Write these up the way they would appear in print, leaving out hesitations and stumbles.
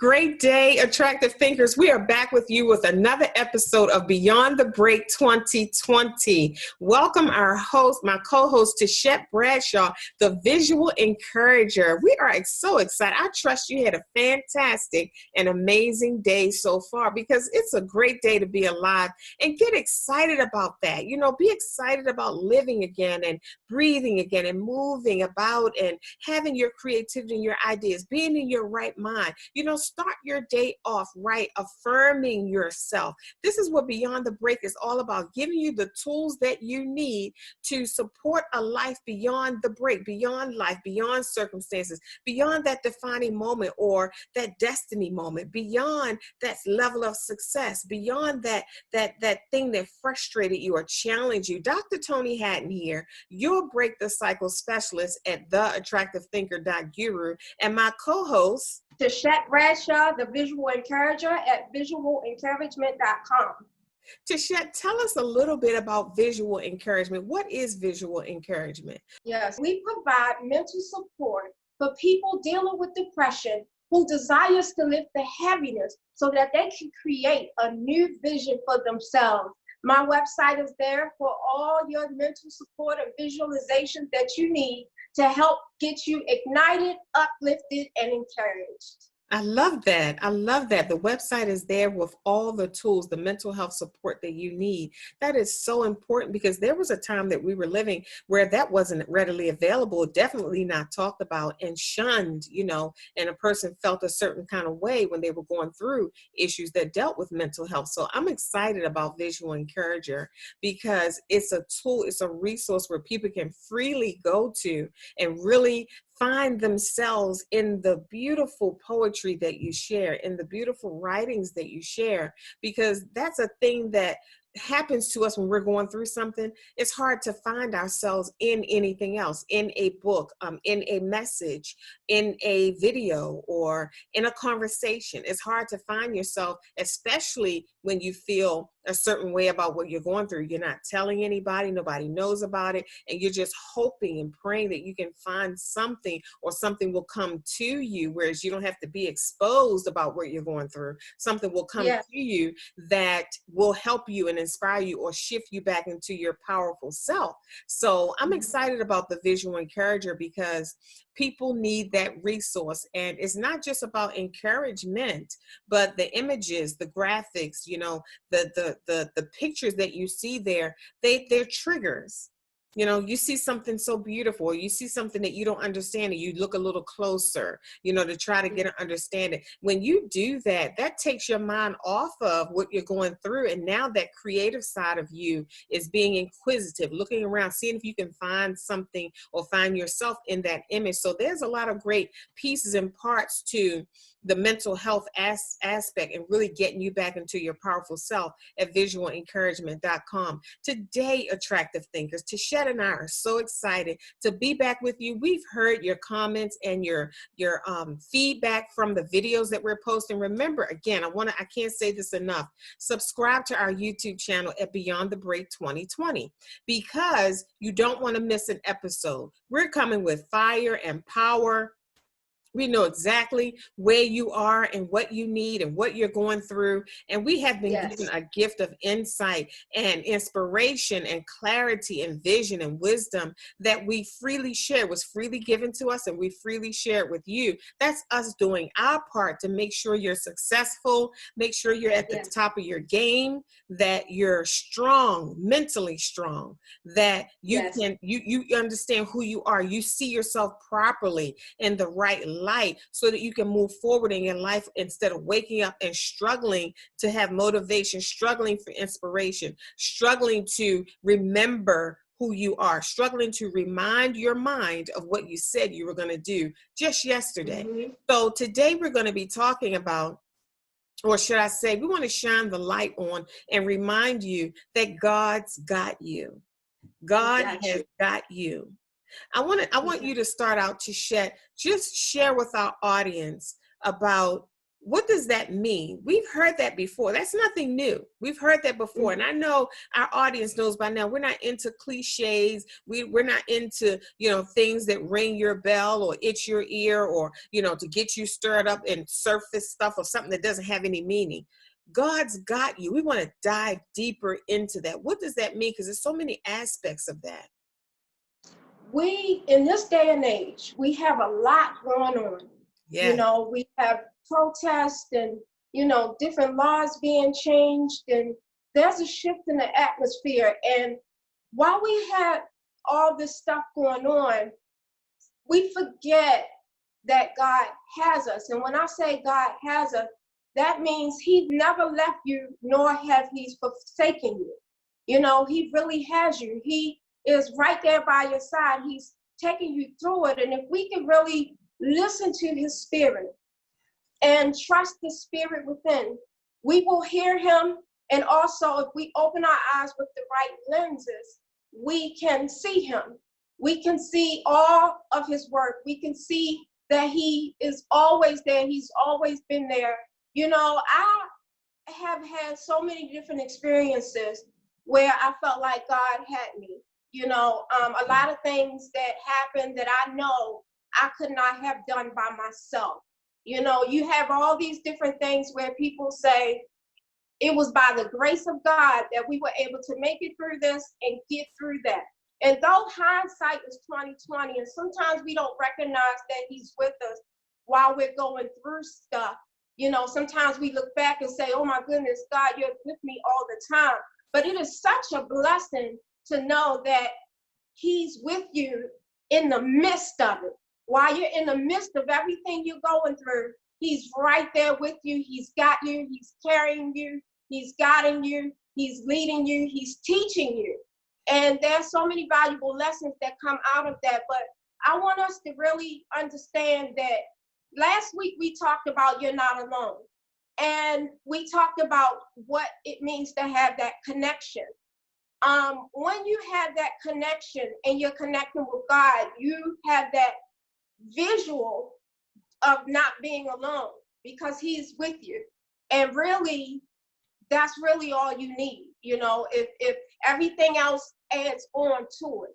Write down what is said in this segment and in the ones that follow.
Great day, attractive thinkers. We are back with you with another episode of Beyond the Break 2020. Welcome our host, my co-host, Tashette Bradshaw, the visual encourager. We are so excited. I trust you had a fantastic and amazing day so far, because it's a great day to be alive, and get excited about that. You know, be excited about living again and breathing again and moving about and having your creativity and your ideas, being in your right mind. You know, start your day off right, affirming yourself. This is what Beyond the Break is all about, giving you the tools that you need to support a life beyond the break, beyond life, beyond circumstances, beyond that defining moment or that destiny moment, beyond that level of success, beyond that thing that frustrated you or challenged you. Dr. Toni Hatton here, your break the cycle specialist at theattractivethinker.guru, and my co-host, Tashette Bradshaw, the visual encourager at visualencouragement.com. Tashette, tell us a little bit about visual encouragement. What is visual encouragement? Yes, we provide mental support for people dealing with depression who desires to lift the heaviness so that they can create a new vision for themselves. My website is there for all your mental support and visualizations that you need to help get you ignited, uplifted, and encouraged. I love that. I love that. The website is there with all the tools, the mental health support that you need. That is so important, because there was a time that we were living where that wasn't readily available, definitely not talked about, and shunned, you know, and a person felt a certain kind of way when they were going through issues that dealt with mental health. So I'm excited about Visual Encourager, because it's a tool, it's a resource where people can freely go to and really find themselves in the beautiful poetry that you share, in the beautiful writings that you share, because that's a thing that happens to us when we're going through something. It's hard to find ourselves in anything else, in a book, in a message, in a video, or in a conversation. It's hard to find yourself, especially when you feel a certain way about what you're going through. You're not telling anybody, nobody knows about it, and you're just hoping and praying that you can find something, or something will come to you, whereas you don't have to be exposed about what you're going through. Something will come to you that will help you and inspire you or shift you back into your powerful self. So I'm excited about the Visual Encourager, because people need that resource. And it's not just about encouragement, but the images, the graphics, you know, the pictures that you see there, they're triggers. You know, you see something so beautiful, you see something that you don't understand, and you look a little closer, you know, to try to get an understanding. When you do that, that takes your mind off of what you're going through. And now that creative side of you is being inquisitive, looking around, seeing if you can find something or find yourself in that image. So there's a lot of great pieces and parts to the mental health aspect, and really getting you back into your powerful self at visualencouragement.com. Today, attractive thinkers, Tashette and I are so excited to be back with you. We've heard your comments and your feedback from the videos that we're posting. Remember, again, I can't say this enough. Subscribe to our YouTube channel at Beyond the Break 2020, because you don't want to miss an episode. We're coming with fire and power. We know exactly where you are and what you need and what you're going through. And we have been given a gift of insight and inspiration and clarity and vision and wisdom that we freely share, was freely given to us, and we freely share it with you. That's us doing our part to make sure you're successful, make sure you're at the top of your game, that you're strong, mentally strong, that you can, you understand who you are. You see yourself properly in the right light, so that you can move forward in your life instead of waking up and struggling to have motivation, struggling for inspiration, struggling to remember who you are, struggling to remind your mind of what you said you were going to do just yesterday. So today we're going to be talking about, or should I say, we want to shine the light on and remind you that God's got you. God has got you. I want you to start out, Tashette, just share with our audience about what does that mean? We've heard that before. That's nothing new. We've heard that before. And I know our audience knows by now, we're not into cliches. We're not into, things that ring your bell or itch your ear or, to get you stirred up and surface stuff or something that doesn't have any meaning. God's got you. We want to dive deeper into that. What does that mean? Because there's so many aspects of that. We, in this day and age, we have a lot going on. Yeah. We have protests and, different laws being changed, and there's a shift in the atmosphere. And while we have all this stuff going on, we forget that God has us. And when I say God has us, that means He never left you, nor have He forsaken you. He really has you. He is right there by your side. He's taking you through it. And if we can really listen to His Spirit and trust the Spirit within, we will hear Him. And also, if we open our eyes with the right lenses, we can see Him. We can see all of His work. We can see that He is always there. He's always been there. I have had so many different experiences where I felt like God had me. A lot of things that happened that I know I could not have done by myself. You have all these different things where people say it was by the grace of God that we were able to make it through this and get through that. And though hindsight is 2020, and sometimes we don't recognize that He's with us while we're going through stuff. Sometimes we look back and say, oh my goodness, God, you're with me all the time. But it is such a blessing to know that He's with you in the midst of it. While you're in the midst of everything you're going through, He's right there with you. He's got you. He's carrying you. He's guiding you. He's leading you. He's teaching you. And there's so many valuable lessons that come out of that. But I want us to really understand that last week we talked about you're not alone. And we talked about what it means to have that connection. When you have that connection and you're connecting with God, you have that visual of not being alone because He's with you. And really, that's really all you need. If everything else adds on to it,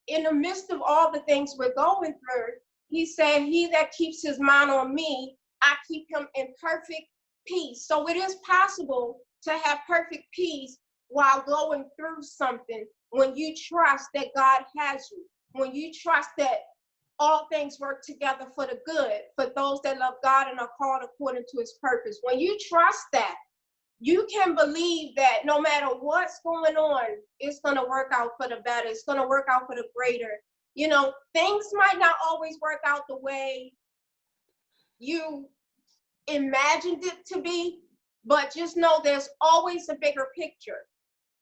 in the midst of all the things we're going through, He said, he that keeps his mind on me, I keep him in perfect peace. So it is possible to have perfect peace while going through something when you trust that God has you, when you trust that all things work together for the good, for those that love God and are called according to His purpose. When you trust that, you can believe that no matter what's going on, it's going to work out for the better. It's going to work out for the greater. Things might not always work out the way you imagined it to be, but just know there's always a bigger picture.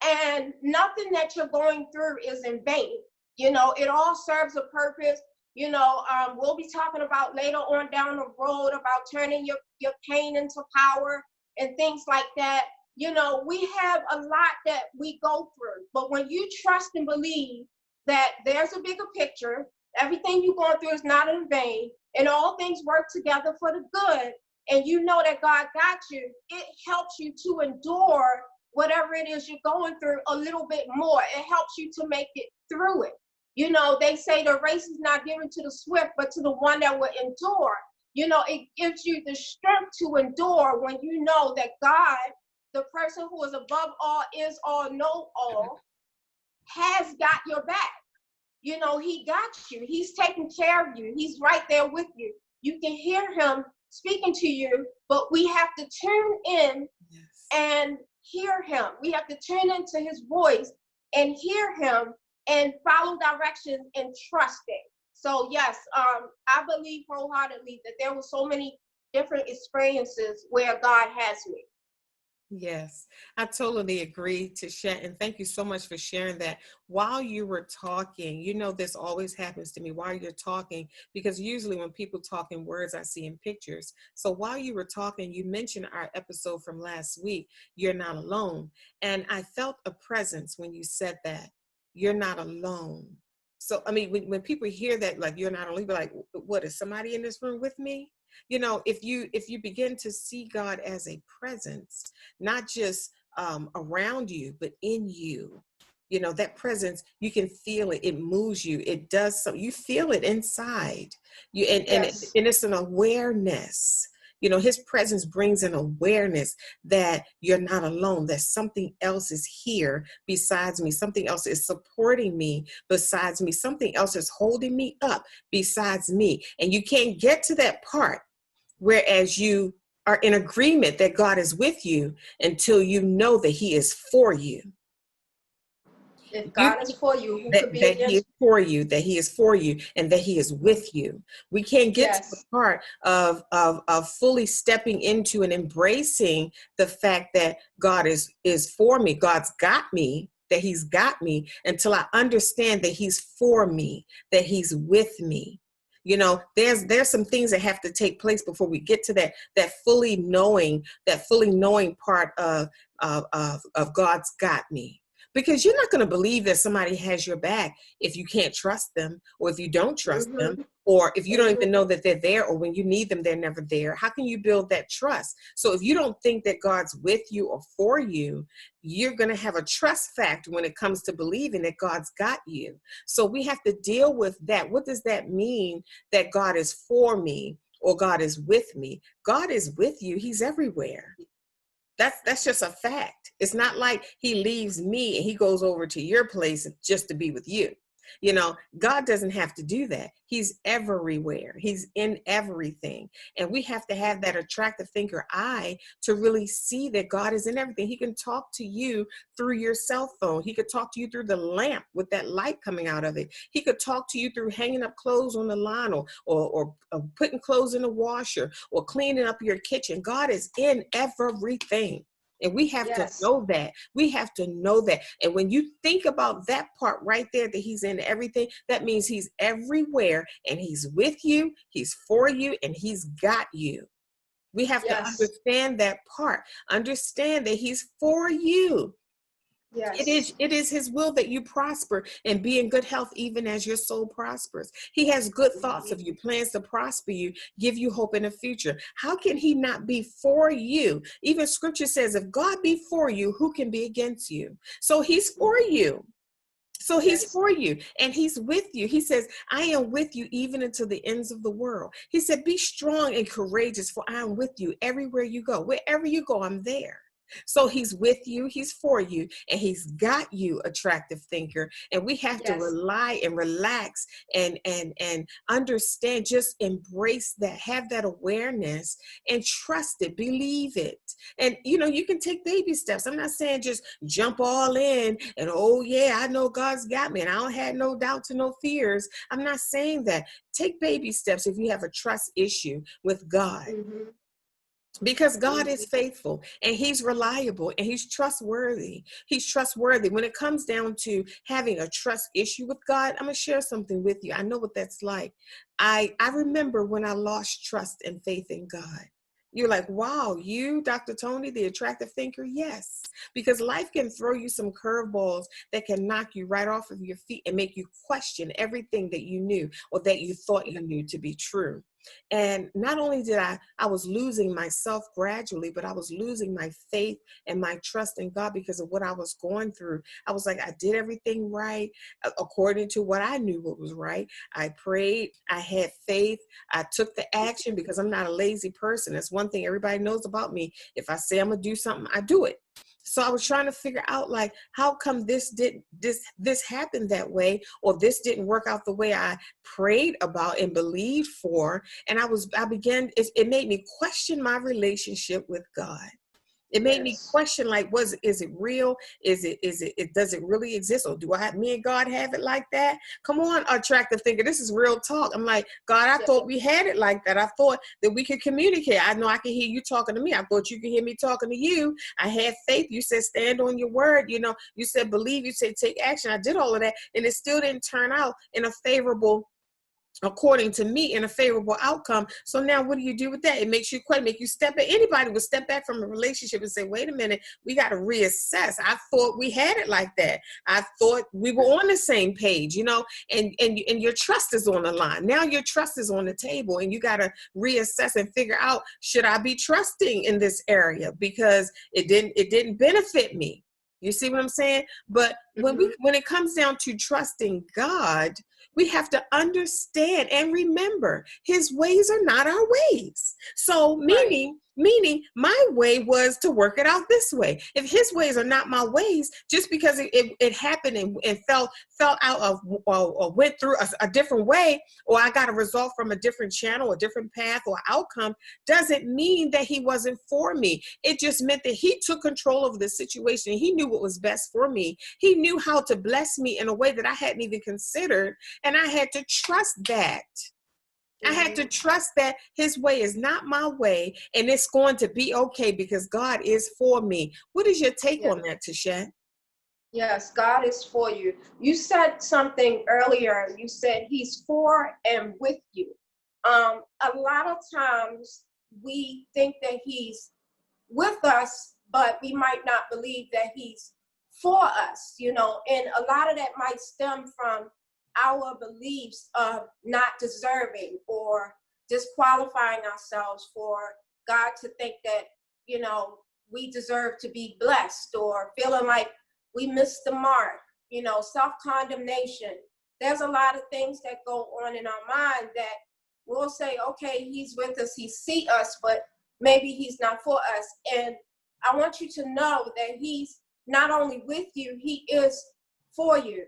And nothing that you're going through is in vain. It all serves a purpose. We'll be talking about later on down the road about turning your pain into power and things like that. We have a lot that we go through, but when you trust and believe that there's a bigger picture, everything you're going through is not in vain, and all things work together for the good, and you know that God got you, it helps you to endure whatever it is you're going through a little bit more. It helps you to make it through it. They say the race is not given to the swift, but to the one that will endure. It gives you the strength to endure when you know that God, the person who is above all, is all, know all, has got your back. He got you. He's taking care of you. He's right there with you. You can hear Him speaking to you, but we have to tune in and hear Him. We have to tune into His voice and hear Him and follow directions and trust it. So yes, I believe wholeheartedly that there were so many different experiences where God has me. Yes, I totally agree, Tisha, and thank you so much for sharing that. While you were talking, this always happens to me while you're talking, because usually when people talk in words, I see in pictures. So while you were talking, you mentioned our episode from last week, You're Not Alone. And I felt a presence when you said that, you're not alone. So, when people hear that, like, you're not alone, be like, what, is somebody in this room with me? If you begin to see God as a presence, not just around you, but in you, that presence, you can feel it. It moves you. It does so. You feel it inside you, Yes. and it's an awareness. His presence brings an awareness that you're not alone, that something else is here besides me. Something else is supporting me besides me. Something else is holding me up besides me. And you can't get to that part, whereas you are in agreement that God is with you, until you know that he is for you. If You God is for you, who could be that he is against for you, that he is for you, and that he is with you. We can't you? get to the Yes. part of fully stepping into and embracing the fact that God is for me. God's got me, that he's got me, until I understand that he's for me, that he's with me. There's some things that have to take place before we get to that fully knowing part of God's got me. Because you're not going to believe that somebody has your back if you can't trust them, or if you don't trust them, Mm-hmm. or if you don't Mm-hmm. even know that they're there, or when you need them, they're never there. How can you build that trust? So if you don't think that God's with you or for you, you're going to have a trust factor when it comes to believing that God's got you. So we have to deal with that. What does that mean, that God is for me or God is with me? God is with you. He's everywhere. That's just a fact. It's not like he leaves me and he goes over to your place just to be with you. God doesn't have to do that. He's everywhere. He's in everything. And we have to have that attractive thinker eye to really see that God is in everything. He can talk to you through your cell phone. He could talk to you through the lamp with that light coming out of it. He could talk to you through hanging up clothes on the line, or putting clothes in the washer, or cleaning up your kitchen. God is in everything. And we have to Yes. know that. We have to know that. And when you think about that part right there, that he's in everything, that means he's everywhere, and he's with you, he's for you, and he's got you. We have to Yes. understand that part. Understand that he's for you. Yes. It is his will that you prosper and be in good health, even as your soul prospers. He has good thoughts of you, plans to prosper you, give you hope in the future. How can he not be for you? Even scripture says, if God be for you, who can be against you? So he's for you. So he's Yes. for you, and he's with you. He says, I am with you even until the ends of the world. He said, be strong and courageous, for I am with you everywhere you go. Wherever you go, I'm there. So he's with you, he's for you, and he's got you, attractive thinker. And we have to Yes. rely and relax and understand, just embrace that, have that awareness, and trust it, believe it. And you can take baby steps. I'm not saying just jump all in and, oh yeah, I know God's got me and I don't have no doubts and no fears. I'm not saying that. Take baby steps if you have a trust issue with God. Mm-hmm. Because God Mm-hmm. is faithful, and he's reliable, and he's trustworthy. He's trustworthy. When it comes down to having a trust issue with God, I'm going to share something with you. I know what that's like. I remember when I lost trust and faith in God. You're like, wow, you, Dr. Toni, the attractive thinker? Yes, because life can throw you some curveballs that can knock you right off of your feet and make you question everything that you knew or that you thought you knew to be true. And not only did I was losing myself gradually, but I was losing my faith and my trust in God because of what I was going through. I was like, I did everything right according to what I knew what was right. I prayed, I had faith, I took the action, because I'm not a lazy person. That's one thing everybody knows about me. If I say I'm gonna do something, I do it. So I was trying to figure out, like, how come this happened that way, or this didn't work out the way I prayed about and believed for. And it made me question my relationship with God. It made me Yes. question, like, is it real? Does it really exist? Or do me and God have it like that? Come on, attractive thinker. This is real talk. I'm like, God, I Yes. thought we had it like that. I thought that we could communicate. I know I can hear you talking to me. I thought you could hear me talking to you. I had faith. You said, stand on your word. You said, believe. You said, take action. I did all of that. And it still didn't turn out in a favorable according to me in a favorable outcome. So now what do you do with that? It makes you quite make you step back. Anybody would step back from a relationship and say, wait a minute, we got to reassess. I thought we had it like that. I thought we were on the same page, you know, and your trust is on the line. Now your trust is on the table, and you got to reassess and figure out, should I be trusting in this area? Because it didn't benefit me. You see what I'm saying? But when it comes down to trusting God, we have to understand and remember his ways are not our ways. So meaning my way was to work it out this way. If his ways are not my ways, just because it happened and fell out of or went through a different way, or I got a result from a different channel, a different path or outcome, doesn't mean that he wasn't for me. It just meant that he took control of the situation. He knew what was best for me. He knew how to bless me in a way that I hadn't even considered. And I had to trust that. I had to trust that his way is not my way, and it's going to be okay because God is for me. What is your take on that, Tasha? Yes, God is for you. You said something earlier. You said he's for and with you. A lot of times we think that he's with us, but we might not believe that he's for us, you know, and a lot of that might stem from our beliefs of not deserving or disqualifying ourselves for God to think that, you know, we deserve to be blessed, or feeling like we missed the mark, you know, self-condemnation. There's a lot of things that go on in our mind that we'll say, okay, he's with us, he sees us, but maybe he's not for us. And I want you to know that he's not only with you, he is for you.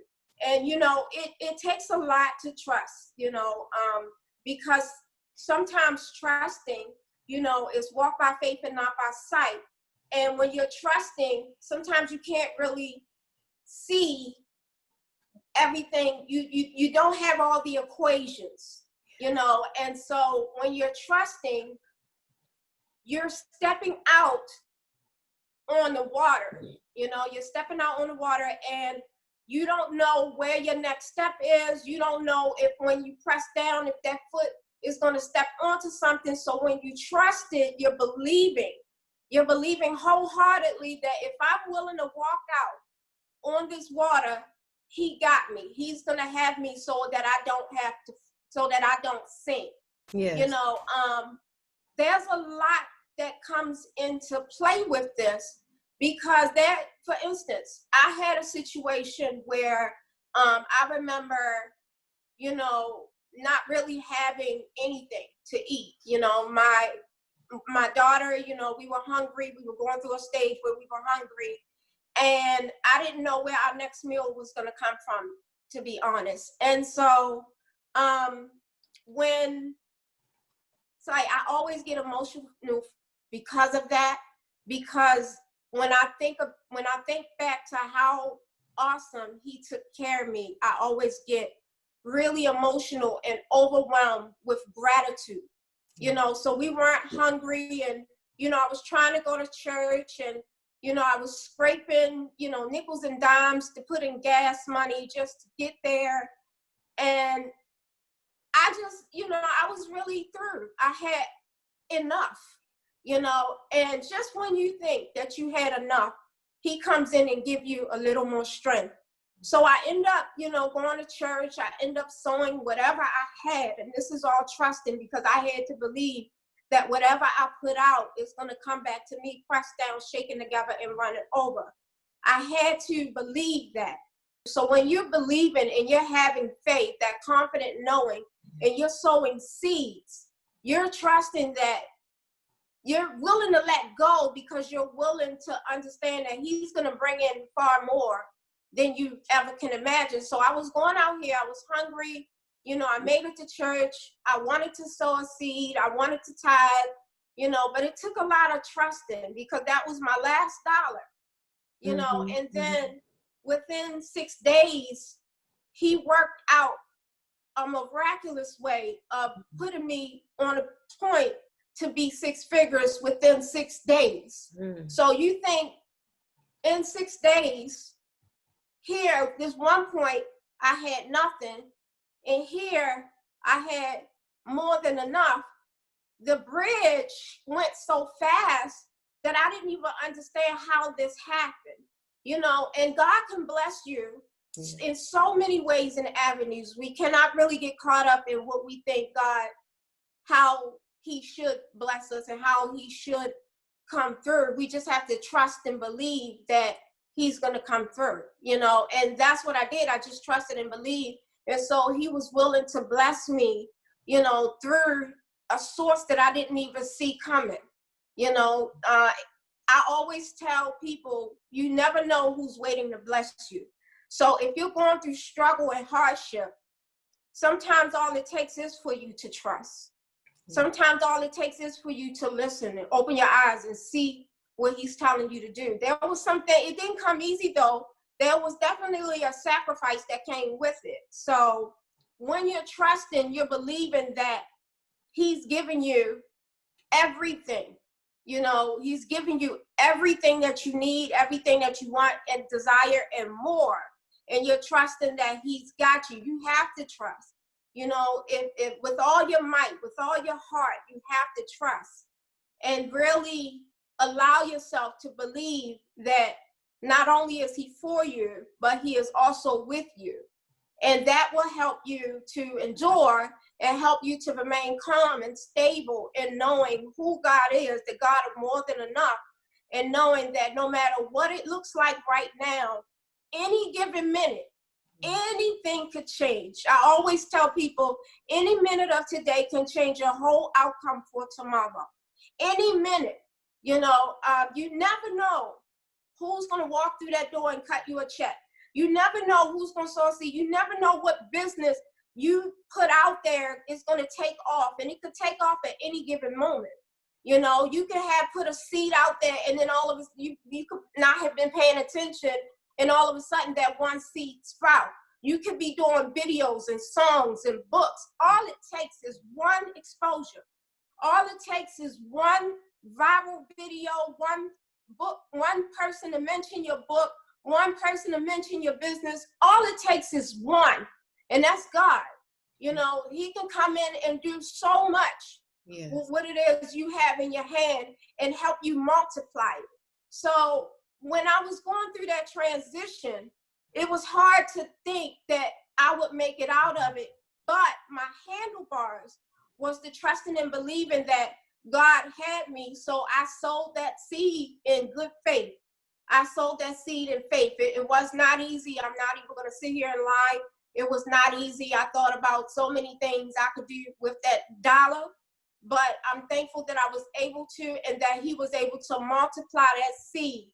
And, you know, it takes a lot to trust, you know, because sometimes trusting, you know, is walk by faith and not by sight. And when you're trusting, sometimes you can't really see everything. You don't have all the equations, you know. And so when you're trusting, you're stepping out on the water, you know, you're stepping out on the water, and you don't know where your next step is. You don't know if when you press down, if that foot is going to step onto something. So when you trust it, you're believing wholeheartedly that if I'm willing to walk out on this water, he got me. He's going to have me so that I don't sink. Yes. You know, there's a lot that comes into play with this, because that, for instance, I had a situation where I remember, you know, not really having anything to eat. You know, my daughter, you know, we were hungry. We were going through a stage where we were hungry, and I didn't know where our next meal was going to come from, to be honest. And so I always get emotional because of that, because when I think back to how awesome he took care of me, I always get really emotional and overwhelmed with gratitude. You know, so we weren't hungry, and, you know, I was trying to go to church, and, you know, I was scraping, you know, nickels and dimes to put in gas money just to get there. And I just, you know, I was really through. I had enough, you know, and just when you think that you had enough, he comes in and give you a little more strength. So I end up, you know, going to church. I end up sowing whatever I had. And this is all trusting, because I had to believe that whatever I put out is going to come back to me, pressed down, shaken together, and running over. I had to believe that. So when you're believing and you're having faith, that confident knowing, and you're sowing seeds, you're trusting that you're willing to let go, because you're willing to understand that he's going to bring in far more than you ever can imagine. So I was going out here, I was hungry, you know, I made it to church, I wanted to sow a seed, I wanted to tithe, you know, but it took a lot of trusting, because that was my last dollar, you know. And then within 6 days, he worked out a miraculous way of putting me on a point to be six figures within 6 days. So you think in 6 days, here, this one point, I had nothing. And here, I had more than enough. The bridge went so fast that I didn't even understand how this happened, and God can bless you in so many ways and avenues. We cannot really get caught up in what we think God, how he should bless us and how he should come through. We just have to trust and believe that he's going to come through, and that's what I did. I just trusted and believed. And so he was willing to bless me, through a source that I didn't even see coming. I always tell people, you never know who's waiting to bless you. So if you're going through struggle and hardship, sometimes all it takes is for you to trust. Sometimes all it takes is for you to listen and open your eyes and see what he's telling you to do. There was something, it didn't come easy though. There was definitely a sacrifice that came with it. So when you're trusting, you're believing that he's giving you everything. He's giving you everything that you need, everything that you want and desire and more. And you're trusting that he's got you. You have to trust. If with all your might, with all your heart, you have to trust and really allow yourself to believe that not only is he for you, but he is also with you. And that will help you to endure and help you to remain calm and stable in knowing who God is, the God of more than enough, and knowing that no matter what it looks like right now, any given minute, anything could change. I always tell people, any minute of today can change your whole outcome for tomorrow. Any minute, you never know who's going to walk through that door and cut you a check. You never know who's going to sow a seed. You never know what business you put out there is going to take off, and it could take off at any given moment. You can have put a seed out there, and then all of us, you could not have been paying attention, and all of a sudden that one seed sprout. You could be doing videos and songs and books. All it takes is one exposure. All it takes is one viral video, one book, one person to mention your book, one person to mention your business. All it takes is one, and that's God. He can come in and do so much with what it is you have in your hand and help you multiply it. So when I was going through that transition, it was hard to think that I would make it out of it, but my handlebars was the trusting and believing that God had me. So I sowed that seed in good faith. I sowed that seed in faith. It was not easy. I'm not even going to sit here and lie. It was not easy. I thought about so many things I could do with that dollar, but I'm thankful that I was able to, and that he was able to multiply that seed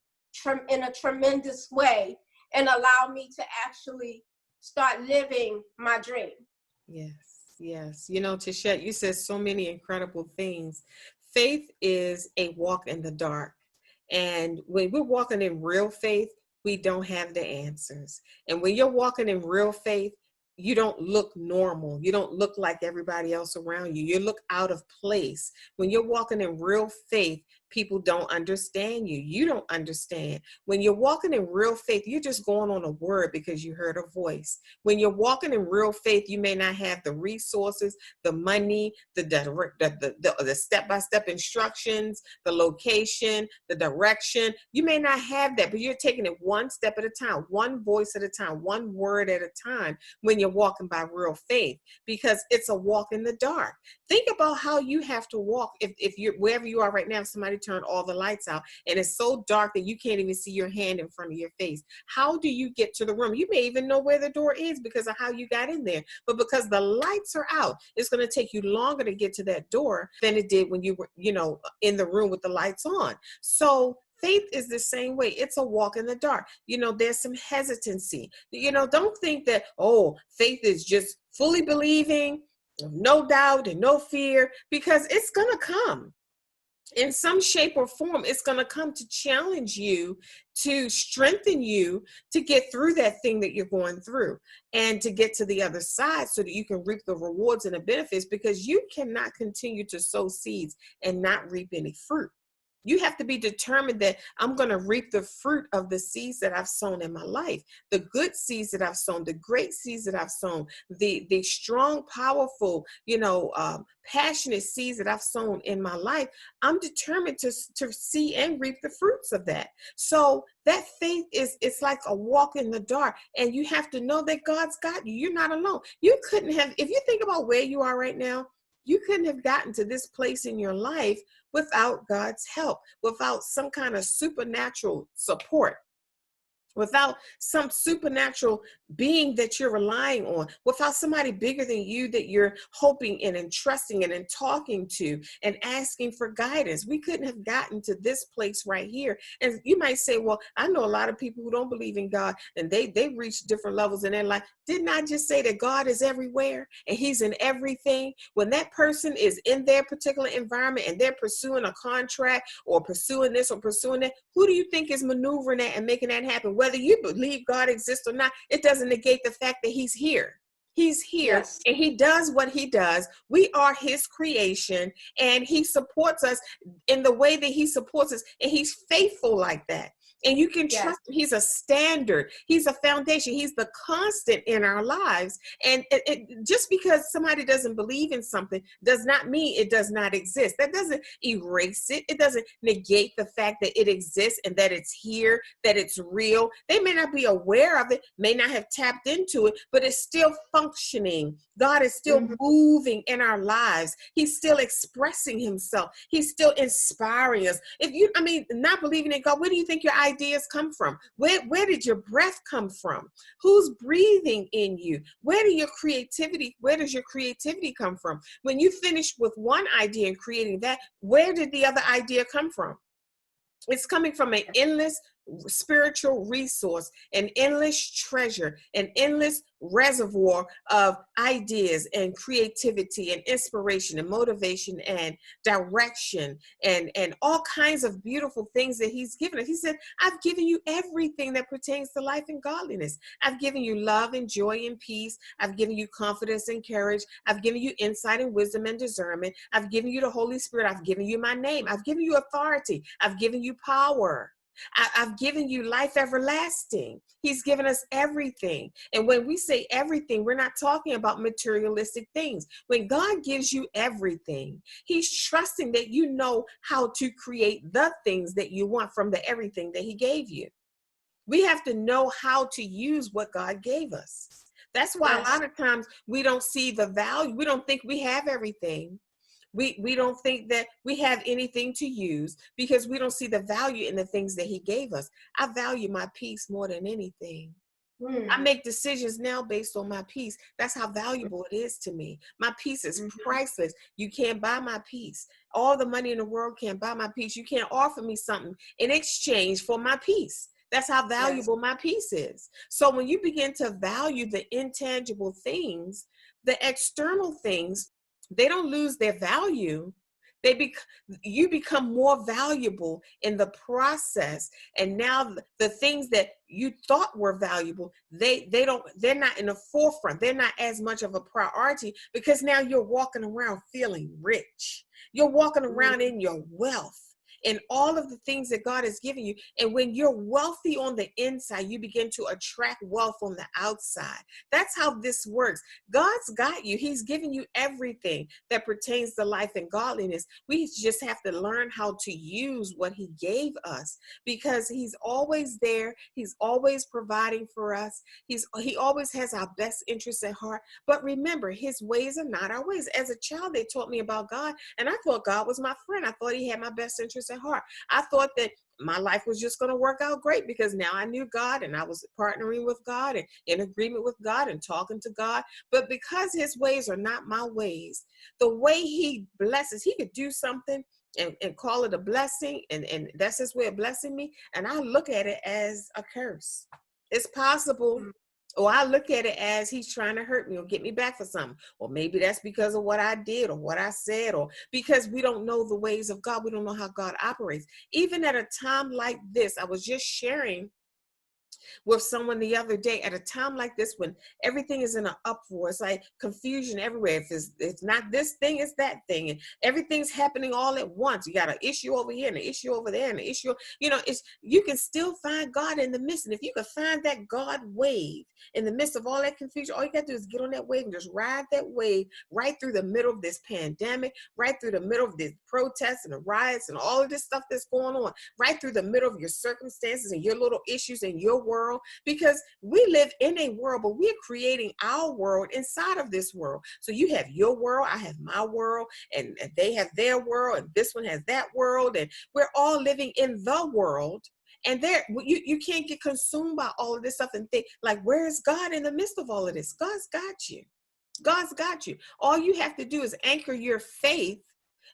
in a tremendous way and allow me to actually start living my dream. Yes. Tishette, you said so many incredible things. Faith is a walk in the dark. And when we're walking in real faith, we don't have the answers. And when you're walking in real faith, you don't look normal. You don't look like everybody else around you. You look out of place. When you're walking in real faith, people don't understand you. You don't understand. When you're walking in real faith, you're just going on a word because you heard a voice. When you're walking in real faith, you may not have the resources, the money, the step-by-step instructions, the location, the direction. You may not have that, but you're taking it one step at a time, one voice at a time, one word at a time when you're walking by real faith, because it's a walk in the dark. Think about how you have to walk if you're wherever you are right now. Somebody turned all the lights out and it's so dark that you can't even see your hand in front of your face. How do you get to the room? You may even know where the door is because of how you got in there, but because the lights are out, it's going to take you longer to get to that door than it did when you were, in the room with the lights on. So faith is the same way. It's a walk in the dark. There's some hesitancy. Don't think that, faith is just fully believing, no doubt and no fear, because it's going to come. In some shape or form, it's going to come to challenge you, to strengthen you, to get through that thing that you're going through and to get to the other side so that you can reap the rewards and the benefits, because you cannot continue to sow seeds and not reap any fruit. You have to be determined that I'm going to reap the fruit of the seeds that I've sown in my life, the good seeds that I've sown, the great seeds that I've sown, the strong, powerful, passionate seeds that I've sown in my life. I'm determined to see and reap the fruits of that. So that faith it's like a walk in the dark, and you have to know that God's got you. You're not alone. You couldn't have, if you think about where you are right now, you couldn't have gotten to this place in your life without God's help, without some kind of supernatural support, without some supernatural being that you're relying on, without somebody bigger than you that you're hoping in and trusting in and talking to and asking for guidance. We couldn't have gotten to this place right here. And you might say, well, I know a lot of people who don't believe in God, and they've reached different levels in their life. Didn't I just say that God is everywhere and he's in everything? When that person is in their particular environment and they're pursuing a contract or pursuing this or pursuing that, who do you think is maneuvering that and making that happen? Whether you believe God exists or not, it doesn't negate the fact that he's here. He's here, Yes. and he does what he does. We are his creation, and he supports us in the way that he supports us, and he's faithful like that. And you can trust him. He's a standard. He's a foundation. He's the constant in our lives. And just because somebody doesn't believe in something does not mean it does not exist. That doesn't erase it. It doesn't negate the fact that it exists and that it's here, that it's real. They may not be aware of it, may not have tapped into it, but it's still functioning. God is still moving in our lives. He's still expressing himself. He's still inspiring us. Not believing in God, where do you think your ideas come from? Where did your breath come from? Who's breathing in you? Where does your creativity come from? When you finish with one idea and creating that, where did the other idea come from? It's coming from an endless spiritual resource, an endless treasure, an endless reservoir of ideas and creativity and inspiration and motivation and direction and all kinds of beautiful things that he's given us. He said, I've given you everything that pertains to life and godliness. I've given you love and joy and peace. I've given you confidence and courage. I've given you insight and wisdom and discernment. I've given you the Holy Spirit. I've given you my name. I've given you authority. I've given you power. I've given you life everlasting. He's given us everything. And when we say everything, we're not talking about materialistic things. When God gives you everything, he's trusting that you know how to create the things that you want from the everything that he gave you. We have to know how to use what God gave us. That's why a lot of times we don't see the value. We don't think we have everything. We don't think that we have anything to use because we don't see the value in the things that he gave us. I value my peace more than anything. I make decisions now based on my peace. That's how valuable it is to me. My peace is priceless. You can't buy my peace. All the money in the world can't buy my peace. You can't offer me something in exchange for my peace. That's how valuable my peace is. So when you begin to value the intangible things, the external things, they don't lose their value. You become more valuable in the process. And now the things that you thought were valuable, they're not in the forefront. They're not as much of a priority because now you're walking around feeling rich. You're walking around in your wealth and all of the things that God has given you. And when you're wealthy on the inside, you begin to attract wealth on the outside. That's how this works. God's got you. He's given you everything that pertains to life and godliness. We just have to learn how to use what he gave us because he's always there. He's always providing for us. He always has our best interests at heart. But remember, his ways are not our ways. As a child, they taught me about God, and I thought God was my friend. I thought he had my best interests at heart. I thought that my life was just going to work out great because now I knew God and I was partnering with God and in agreement with God and talking to God. But because his ways are not my ways, the way he blesses, he could do something and call it a blessing, and that's his way of blessing me. And I look at it as a curse. It's possible. Or I look at it as he's trying to hurt me or get me back for something. Or maybe that's because of what I did or what I said, or because we don't know the ways of God. We don't know how God operates. Even at a time like this, I was just sharing with someone the other day at a time like this when everything is in an uproar. It's like confusion everywhere. If it's not this thing, it's that thing, and everything's happening all at once. You got an issue over here and an issue over there and an issue. It's you can still find God in the midst. And if you can find that God wave in the midst of all that confusion, all you got to do is get on that wave and just ride that wave right through the middle of this pandemic, right through the middle of the protests and the riots and all of this stuff that's going on, right through the middle of your circumstances and your little issues in your world, because we live in a world, but we're creating our world inside of this world. So you have your world, I have my world, and they have their world, and this one has that world, and we're all living in the world. And you can't get consumed by all of this stuff and think like, where is God in the midst of all of this? God's got you. God's got you. All you have to do is anchor your faith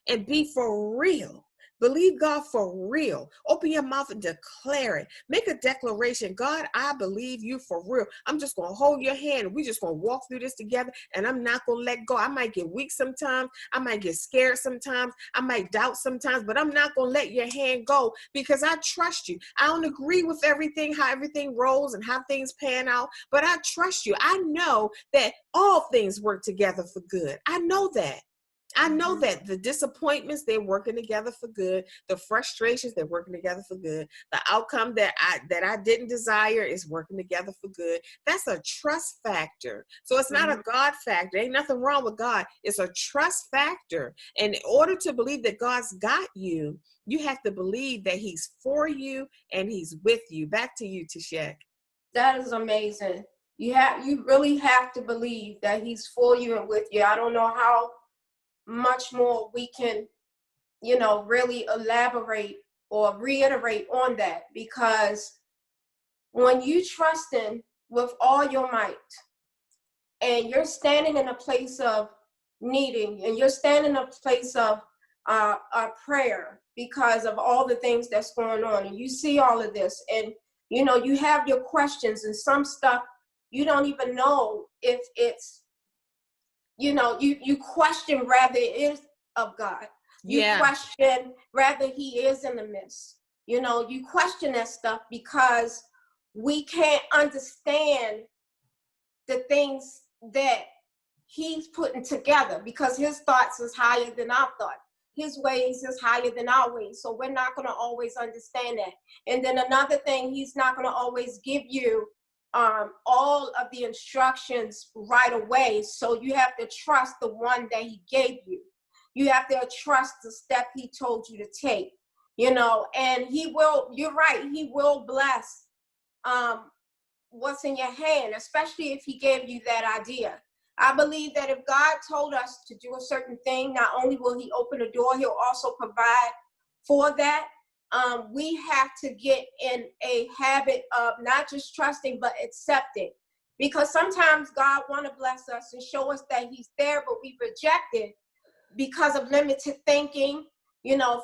and be for real. Believe God for real. Open your mouth and declare it. Make a declaration. God, I believe you for real. I'm just going to hold your hand and we're just going to walk through this together, and I'm not going to let go. I might get weak sometimes. I might get scared sometimes. I might doubt sometimes, but I'm not going to let your hand go because I trust you. I don't agree with everything, how everything rolls and how things pan out, but I trust you. I know that all things work together for good. I know that. I know that the disappointments, they're working together for good. The frustrations, they're working together for good. The outcome that I didn't desire is working together for good. That's a trust factor. So it's not a God factor. Ain't nothing wrong with God. It's a trust factor. And in order to believe that God's got you, you have to believe that he's for you and he's with you. Back to you, Tashek. That is amazing. You really have to believe that he's for you and with you. I don't know how much more we can, really elaborate or reiterate on that, because when you trust him with all your might and you're standing in a place of needing, and you're standing in a place of prayer because of all the things that's going on, and you see all of this, and you have your questions, and some stuff you don't even know if it's, you question whether it is of God. You question whether he is in the midst. You question that stuff because we can't understand the things that he's putting together, because his thoughts is higher than our thought. His ways is higher than our ways. So we're not going to always understand that. And then another thing, he's not going to always give you all of the instructions right away. So you have to trust the one that he gave you. You have to trust the step he told you to take, and he will, you're right, he will bless what's in your hand, especially if he gave you that idea. I believe that if God told us to do a certain thing, not only will he open a door, he'll also provide for that. We have to get in a habit of not just trusting, but accepting. Because sometimes God want to bless us and show us that he's there, but we reject it because of limited thinking,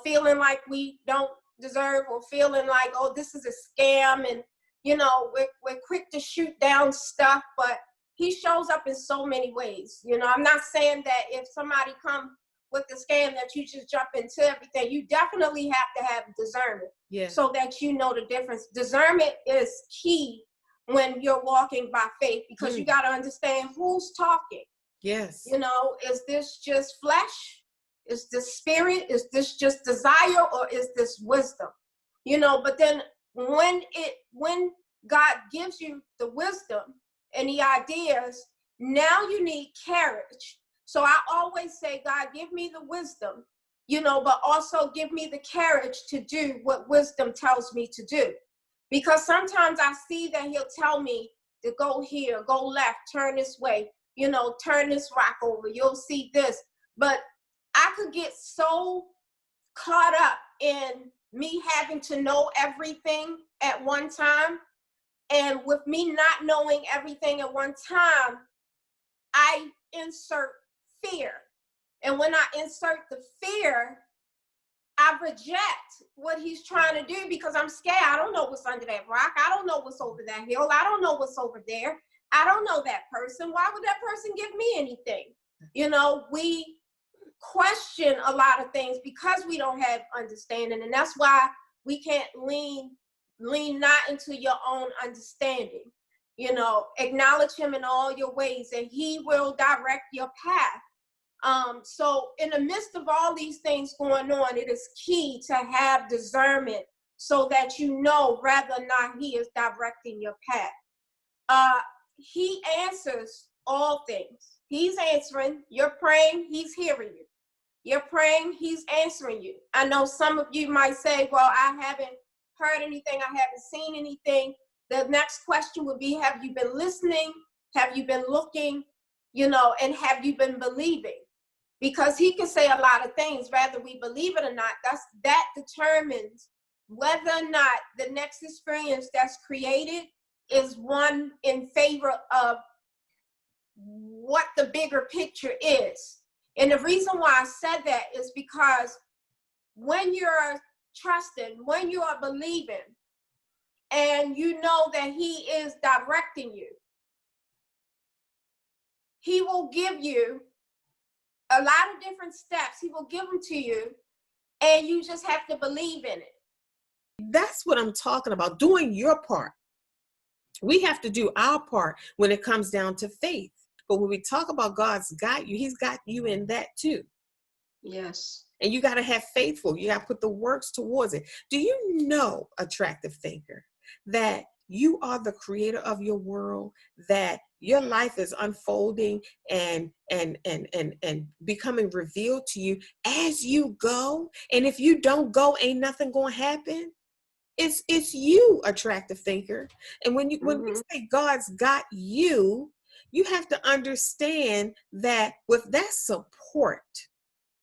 feeling like we don't deserve, or feeling like, oh, this is a scam. And, we're quick to shoot down stuff, but he shows up in so many ways. I'm not saying that if somebody comes with the scam that you just jump into everything. You definitely have to have discernment, so that you know the difference. Discernment is key when you're walking by faith, because you got to understand who's talking. Yes. Is this just flesh? Is this spirit? Is this just desire, or is this wisdom? But then when God gives you the wisdom and the ideas, now you need courage. So I always say, God, give me the wisdom, but also give me the courage to do what wisdom tells me to do. Because sometimes I see that he'll tell me to go here, go left, turn this way, turn this rock over, you'll see this. But I could get so caught up in me having to know everything at one time. And with me not knowing everything at one time, I insert fear. And when I insert the fear, I reject what he's trying to do because I'm scared. I don't know what's under that rock. I don't know what's over that hill. I don't know what's over there. I don't know that person. Why would that person give me anything? We question a lot of things because we don't have understanding. And that's why we can't lean lean not into your own understanding. You know, acknowledge him in all your ways and he will direct your path. So in the midst of all these things going on, it is key to have discernment so that you know whether or not he is directing your path. He answers all things. He's answering. You're praying, he's hearing you. You're praying, he's answering you. I know some of you might say, well, I haven't heard anything, I haven't seen anything. The next question would be, have you been listening? Have you been looking? You know, and have you been believing? Because he can say a lot of things, whether we believe it or not. That determines whether or not the next experience that's created is one in favor of what the bigger picture is. And the reason why I said that is because when you're trusting, when you are believing, and you know that he is directing you, he will give you a lot of different steps. He will give them to you, and you just have to believe in it. That's what I'm talking about, doing your part. We have to do our part when it comes down to faith. But when we talk about God's got you, he's got you in that too. Yes. And you got to have faithful. You got to put the works towards it. Do you know, attractive thinker, that you are the creator of your world, that your life is unfolding and becoming revealed to you as you go? And if you don't go, ain't nothing going to happen. It's you, attractive thinker. And when we say God's got you, you have to understand that with that support,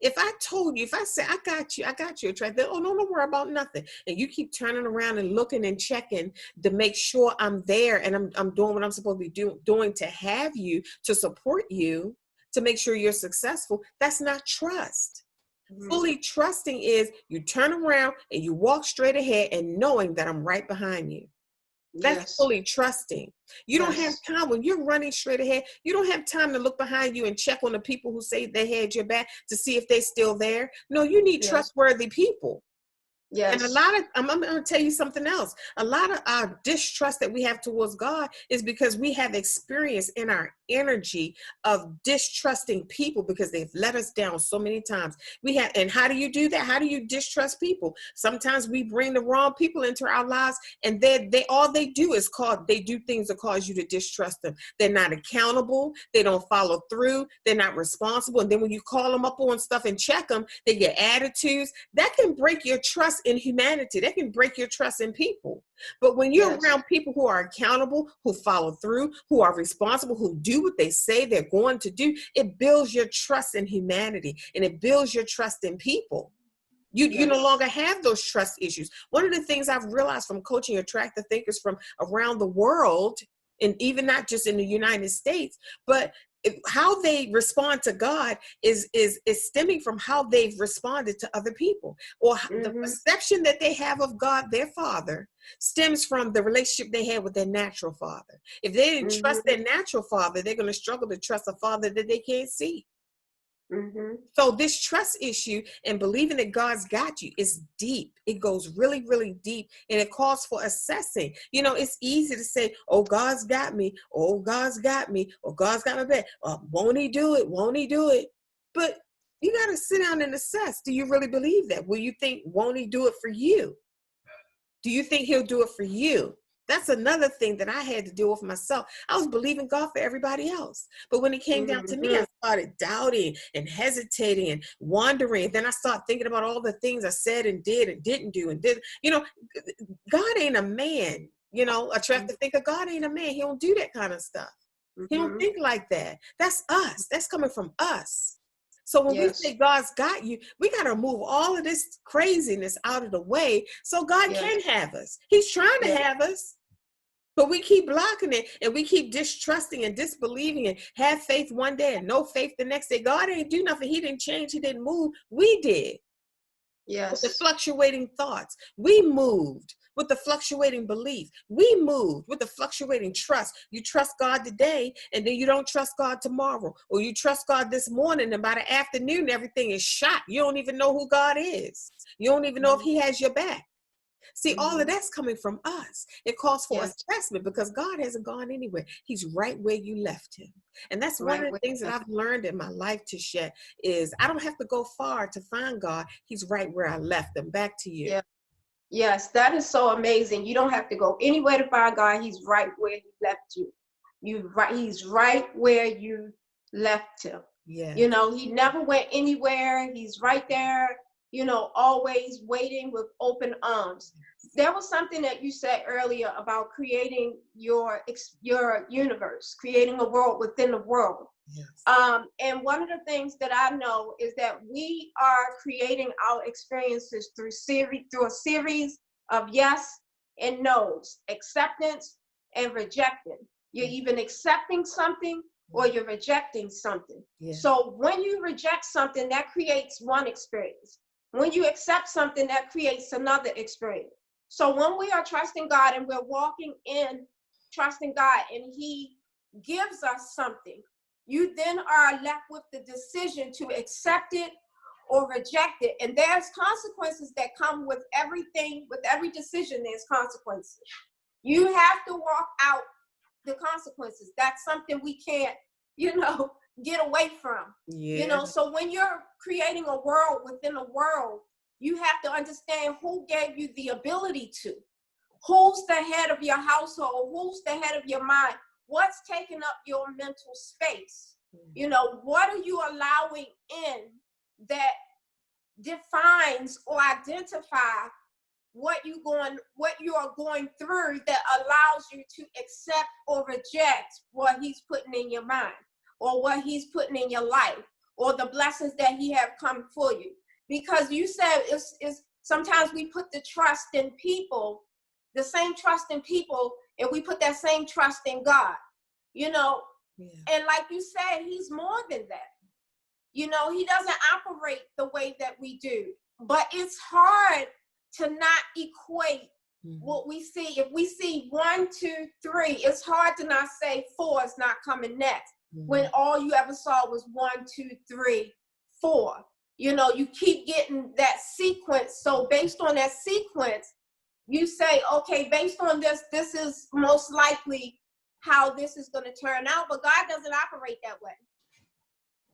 if I told you, if I said, I got you, attractive, oh, no, don't worry about nothing. And you keep turning around and looking and checking to make sure I'm there and I'm doing what I'm supposed to be doing to have you, to support you, to make sure you're successful, that's not trust. Fully trusting is you turn around and you walk straight ahead and knowing that I'm right behind you. That's fully trusting. You don't have time when you're running straight ahead. You don't have time to look behind you and check on the people who say they had your back to see if they're still there. No, you need trustworthy people. And a lot of, I'm going to tell you something else. A lot of our distrust that we have towards God is because we have experience in our energy of distrusting people because they've let us down so many times. And how do you do that? How do you distrust people? Sometimes we bring the wrong people into our lives, and all they do is they do things that cause you to distrust them. They're not accountable. They don't follow through. They're not responsible. And then when you call them up on stuff and check them, they get attitudes. That can break your trust in humanity. That can break your trust in people. But when you're around people who are accountable, who follow through, who are responsible, who do what they say they're going to do, it builds your trust in humanity and it builds your trust in people. You no longer have those trust issues. One of the things I've realized from coaching attractive thinkers from around the world, and even not just in the United States, but how they respond to God is stemming from how they've responded to other people, or the perception that they have of God, their father, stems from the relationship they had with their natural father. If they didn't trust their natural father, they're going to struggle to trust a father that they can't see. So this trust issue and believing that God's got you is deep. It goes really, really deep, and it calls for assessing. You know, it's easy to say, oh, God's got me. Oh, God's got me. Or God's got my back. Won't he do it? Won't he do it? But you got to sit down and assess. Do you really believe that? Will you think, won't he do it for you? Do you think he'll do it for you? That's another thing that I had to deal with myself. I was believing God for everybody else. But when it came down to me, I started doubting and hesitating and wondering. Then I started thinking about all the things I said and did and didn't do and did. You know, God ain't a man. You know, attractive thinker, God ain't a man. He don't do that kind of stuff. He don't think like that. That's us. That's coming from us. So when we say God's got you, we got to move all of this craziness out of the way so God can have us. He's trying to have us, but we keep blocking it and we keep distrusting and disbelieving and have faith one day and no faith the next day. God ain't do nothing. He didn't change. He didn't move. We did. With the fluctuating thoughts, we moved. With the fluctuating belief, we moved. With the fluctuating trust, you trust God today and then you don't trust God tomorrow, or you trust God this morning and by the afternoon everything is shot. You don't even know who God is. You don't even know if he has your back. See, all of that's coming from us. It calls for Yes. assessment because God hasn't gone anywhere. He's right where you left him. And that's one Right. of the things that I've learned in my life, Tisha, is I don't have to go far to find God. He's right where I left him. Back to you. Yeah. Yes, that is so amazing. You don't have to go anywhere to find God. He's right where he left you. He's right where you left him. Yeah. You know, he never went anywhere. He's right there, you know, always waiting with open arms. There was something that you said earlier about creating your universe, creating a world within the world. Yes. And one of the things that I know is that we are creating our experiences through a series of yes and no's, acceptance and rejecting. You're even accepting something or you're rejecting something. Yeah. So when you reject something, that creates one experience. When you accept something, that creates another experience. So when we are trusting God and we're walking in trusting God and he gives us something, you then are left with the decision to accept it or reject it. And there's consequences that come with everything, with every decision, there's consequences. You have to walk out the consequences. That's something we can't, you know, get away from. Yeah. You know, so when you're creating a world within a world, you have to understand who gave you the ability to. Who's the head of your household? Who's the head of your mind? What's taking up your mental space? You know, what are you allowing in that defines or identify what you are going through that allows you to accept or reject what he's putting in your mind or what he's putting in your life or the blessings that he have come for you? Because you said it's sometimes we put the trust in people, the same trust in people, and we put that same trust in God, you know. Yeah. And like you said, he's more than that. You know, he doesn't operate the way that we do, but it's hard to not equate what we see. If we see 1, 2, 3, it's hard to not say 4 is not coming next when all you ever saw was 1, 2, 3, 4. You know, you keep getting that sequence. So based on that sequence, you say, okay, based on this, this is most likely how this is going to turn out. But God doesn't operate that way.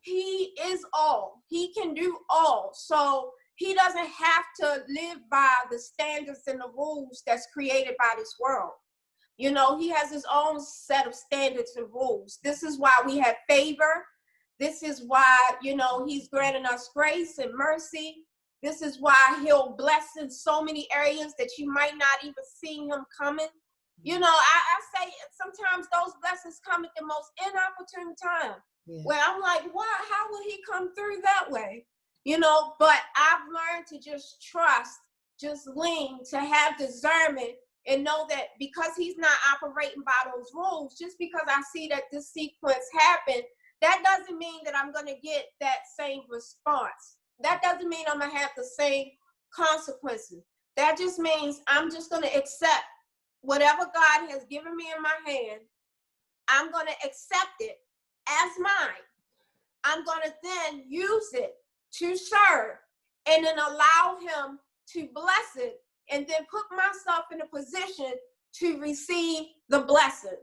He is all. He can do all. So he doesn't have to live by the standards and the rules that's created by this world. You know, he has his own set of standards and rules. This is why we have favor. This is why, you know, he's granting us grace and mercy. This is why he'll bless in so many areas that you might not even see him coming. You know, I say sometimes those blessings come at the most inopportune time. Yeah. Where I'm like, why? How will he come through that way? You know, but I've learned to just trust, just lean, to have discernment and know that because he's not operating by those rules, just because I see that this sequence happened, that doesn't mean that I'm going to get that same response. That doesn't mean I'm going to have the same consequences. That just means I'm just going to accept whatever God has given me in my hand. I'm going to accept it as mine. I'm going to then use it to serve and then allow him to bless it and then put myself in a position to receive the blessing.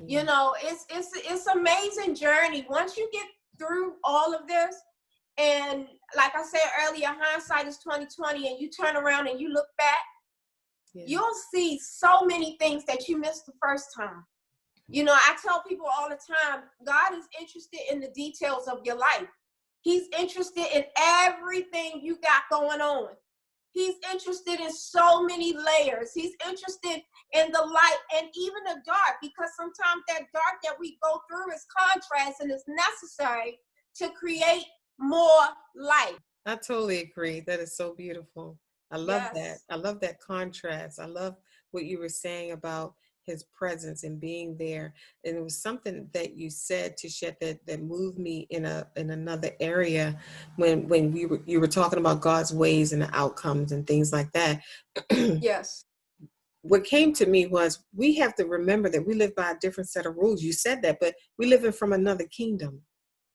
You know, it's amazing journey. Once you get through all of this, and like I said earlier, hindsight is 20/20, and you turn around and you look back, you'll see so many things that you missed the first time. You know, I tell people all the time, God is interested in the details of your life. He's interested in everything you got going on. He's interested in so many layers. He's interested in the light and even the dark, because sometimes that dark that we go through is contrast and is necessary to create more light. I totally agree. That is so beautiful. I love that. I love that contrast. I love what you were saying about his presence and being there. And it was something that you said, Tisha, that moved me in another area when you were talking about God's ways and the outcomes and things like that. Yes. What came to me was we have to remember that we live by a different set of rules. You said that, but we live in from another kingdom.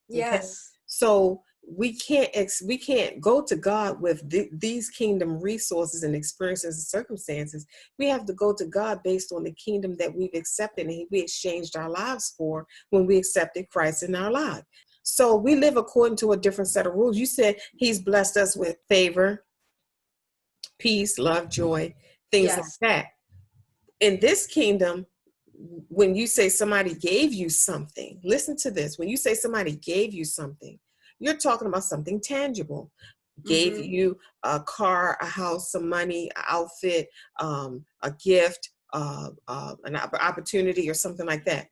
Yes. Okay? So we can't go to God with these kingdom resources and experiences and circumstances. We have to go to God based on the kingdom that we've accepted and we exchanged our lives for when we accepted Christ in our life. So we live according to a different set of rules. You said he's blessed us with favor, peace, love, joy, things like Yes. that. In this kingdom, when you say somebody gave you something, listen to this. When you say somebody gave you something, you're talking about something tangible. Gave you a car, a house, some money, an outfit, a gift, an opportunity or something like that.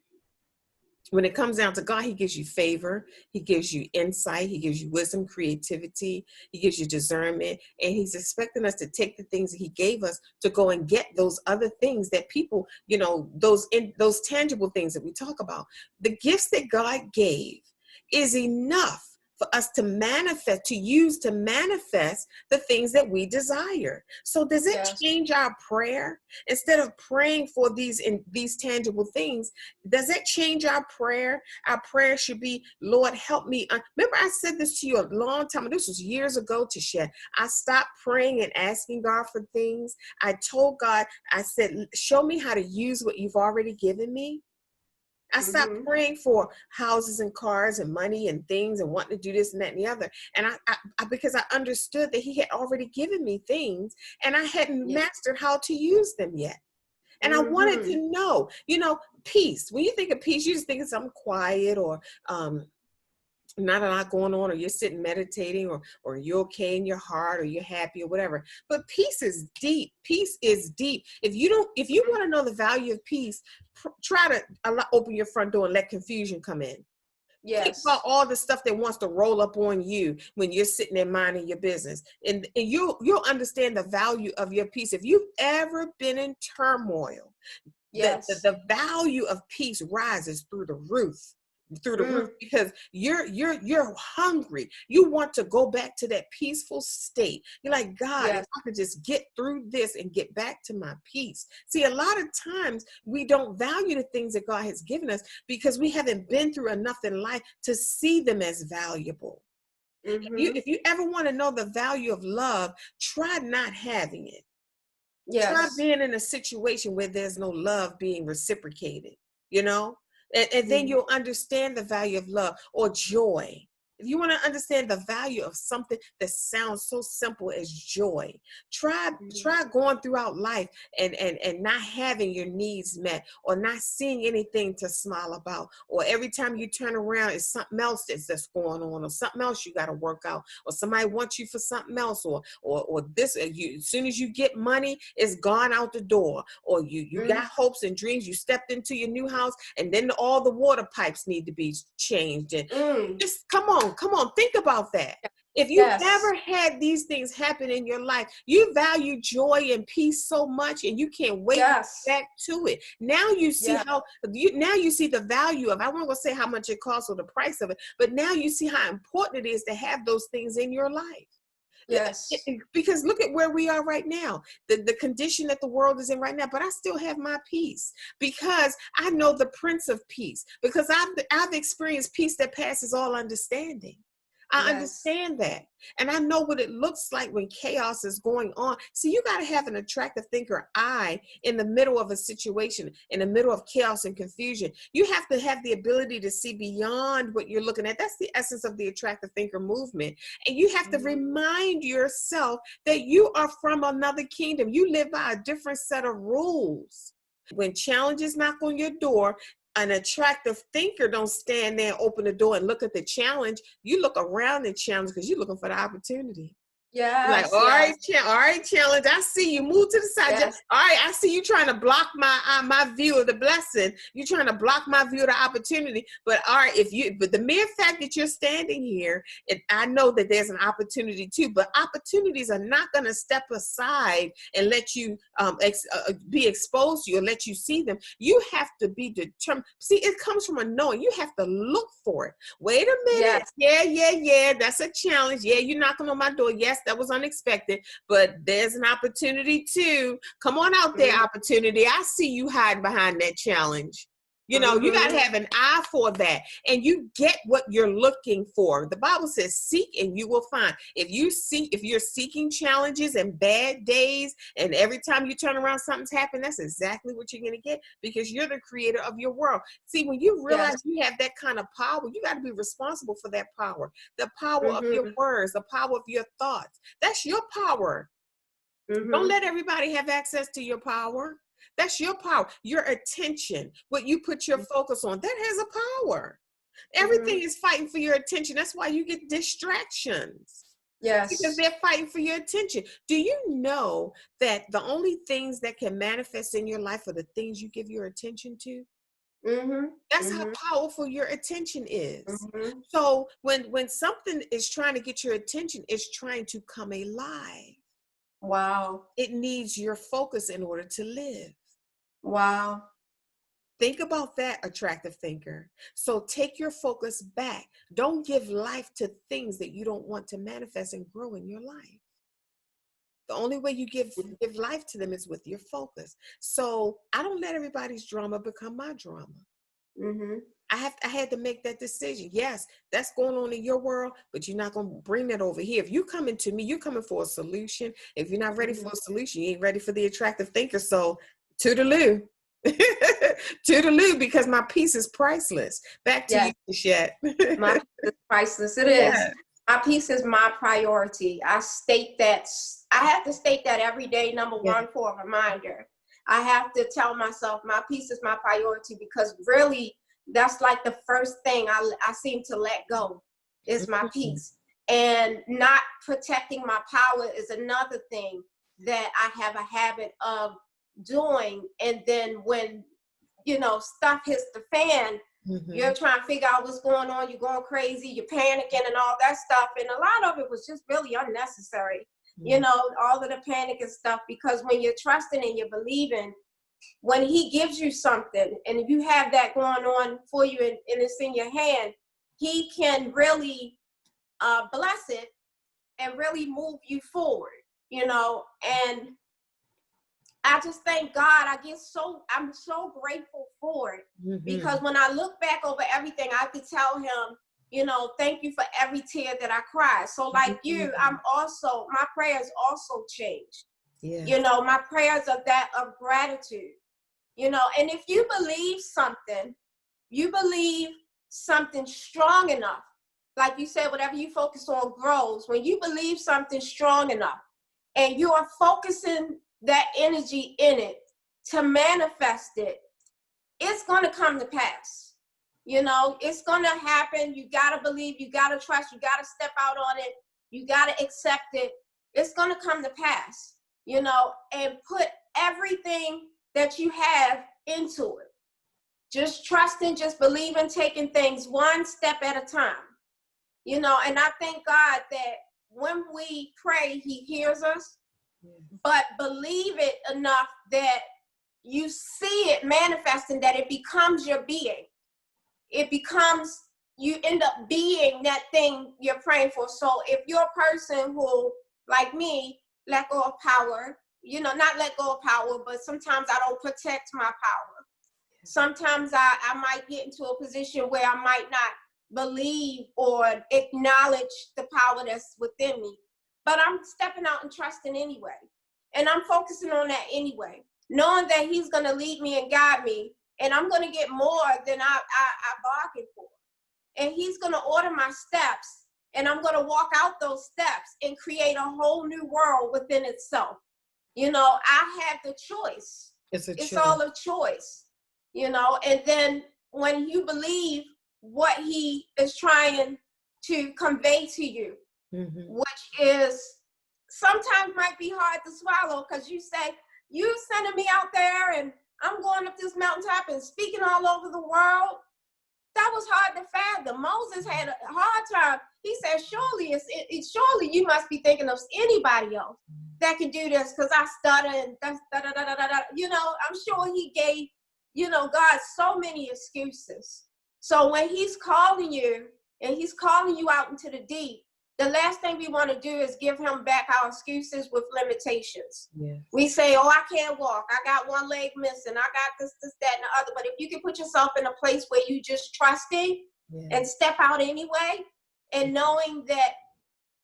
When it comes down to God, he gives you favor, he gives you insight, he gives you wisdom, creativity, he gives you discernment, and he's expecting us to take the things that he gave us to go and get those other things that people, those tangible things that we talk about. The gifts that God gave is enough for us to manifest, to use to manifest the things that we desire. So does it change our prayer? Instead of praying for these tangible things, does it change our prayer? Our prayer should be, Lord, help me. Remember, I said this to you a long time. This was years ago, Tisha. I stopped praying and asking God for things. I told God, I said, show me how to use what you've already given me. I stopped praying for houses and cars and money and things and wanting to do this and that and the other. And I because I understood that he had already given me things and I hadn't mastered how to use them yet. And I wanted to know, peace. When you think of peace, you just think of something quiet or not a lot going on, or you're sitting meditating, or you're okay in your heart, or you're happy or whatever. But peace is deep. Peace is deep. If you want to know the value of peace, try to open your front door and let confusion come in. Yes. Think about all the stuff that wants to roll up on you when you're sitting there minding your business, and you'll understand the value of your peace. If you've ever been in turmoil, the value of peace rises through the roof. Because you're hungry. You want to go back to that peaceful state. You're like, God, if I could just get through this and get back to my peace. See, a lot of times we don't value the things that God has given us because we haven't been through enough in life to see them as valuable. If you ever want to know the value of love, try not having it. Try being in a situation where there's no love being reciprocated, And then you'll understand the value of love or joy. If you want to understand the value of something that sounds so simple as joy, try going throughout life and not having your needs met, or not seeing anything to smile about, or every time you turn around, it's something else that's going on, or something else you got to work out, or somebody wants you for something else, or this. As soon as you get money, it's gone out the door, or you got hopes and dreams. You stepped into your new house, and then all the water pipes need to be changed. And just come on, think about that. If you've ever had these things happen in your life, you value joy and peace so much, and you can't wait to get back to it. Now you see now you see the value of, I won't go say how much it costs or the price of it, but now you see how important it is to have those things in your life. Yes. Because look at where we are right now, the condition that the world is in right now, but I still have my peace because I know the Prince of Peace, because I've experienced peace that passes all understanding. I understand that. And I know what it looks like when chaos is going on. See, you got to have an attractive thinker eye in the middle of a situation, in the middle of chaos and confusion. You have to have the ability to see beyond what you're looking at. That's the essence of the attractive thinker movement. And you have to remind yourself that you are from another kingdom. You live by a different set of rules. When challenges knock on your door, an attractive thinker don't stand there and open the door and look at the challenge. You look around the challenge because you're looking for the opportunity. Like, all right, challenge. I see you. Move to the side. All right, I see you trying to block my view of the blessing. You're trying to block my view of the opportunity. But all right, but the mere fact that you're standing here, I know that there's an opportunity too. But opportunities are not going to step aside and let you be exposed to you or let you see them. You have to be determined. See, it comes from a knowing. You have to look for it. Wait a minute. Yeah. That's a challenge. Yeah, you're knocking on my door. Yes, that was unexpected, but there's an opportunity too. Come on out there, opportunity. I see you hiding behind that challenge. You know, you got to have an eye for that, and you get what you're looking for. The Bible says, seek and you will find. If you're seeking challenges and bad days, and every time you turn around, something's happened, that's exactly what you're going to get, because you're the creator of your world. See, when you realize you have that kind of power, you got to be responsible for that power. The power of your words, the power of your thoughts. That's your power. Don't let everybody have access to your power. That's your power. Your attention, what you put your focus on, that has a power. Everything is fighting for your attention. That's why you get distractions. Yes. Because they're fighting for your attention. Do you know that the only things that can manifest in your life are the things you give your attention to? That's how powerful your attention is. So when something is trying to get your attention, it's trying to come alive. Wow. It needs your focus in order to live. Wow. Think about that, attractive thinker. So take your focus back. Don't give life to things that you don't want to manifest and grow in your life. The only way you give life to them is with your focus. So I don't let everybody's drama become my drama. I had to make that decision. Yes, that's going on in your world, but you're not going to bring that over here. If you coming to me, you're coming for a solution. If you're not ready for a solution, you ain't ready for the attractive thinker. So toodaloo. Toodaloo, because my peace is priceless. Back to you, Shette. My peace is priceless. It is. My peace is my priority. I have to state that every day, number one, for a reminder. I have to tell myself my peace is my priority, because really that's like the first thing I seem to let go is my peace. And not protecting my power is another thing that I have a habit of doing. And then when, stuff hits the fan, you're trying to figure out what's going on, you're going crazy, you're panicking and all that stuff. And a lot of it was just really unnecessary, all of the panic and stuff, because when you're trusting and you're believing, when he gives you something and you have that going on for you and it's in your hand, he can really bless it and really move you forward, and I just thank God. I'm so grateful for it, because when I look back over everything, I could tell him, thank you for every tear that I cried. So like you, my prayers also changed. My prayers are that of gratitude, and if you believe something strong enough, like you said, whatever you focus on grows. When you believe something strong enough and you are focusing that energy in it to manifest it, it's going to come to pass. It's going to happen. You got to believe, you got to trust, you got to step out on it, you got to accept it. It's going to come to pass, and put everything that you have into it. Just trusting, just believing, taking things one step at a time, and I thank God that when we pray, he hears us. But believe it enough that you see it manifesting, that it becomes your being. You end up being that thing you're praying for. So if you're a person who, like me, let go of power, not let go of power, but sometimes I don't protect my power. Sometimes I might get into a position where I might not believe or acknowledge the power that's within me. But I'm stepping out and trusting anyway. And I'm focusing on that anyway, knowing that he's going to lead me and guide me, and I'm going to get more than I bargained for. And he's going to order my steps, and I'm going to walk out those steps and create a whole new world within itself. I have the choice. It's all a choice, and then when you believe what he is trying to convey to you, which is sometimes might be hard to swallow, because you say, you sending me out there and I'm going up this mountaintop and speaking all over the world. That was hard to fathom. Moses had a hard time. He said, surely you must be thinking of anybody else that can do this, because I stutter and I'm sure he gave, God so many excuses. So when he's calling you and he's calling you out into the deep, the last thing we want to do is give him back our excuses with limitations. Yes. We say, oh, I can't walk. I got one leg missing. I got this, that, and the other. But if you can put yourself in a place where you just trusting and step out anyway, and knowing that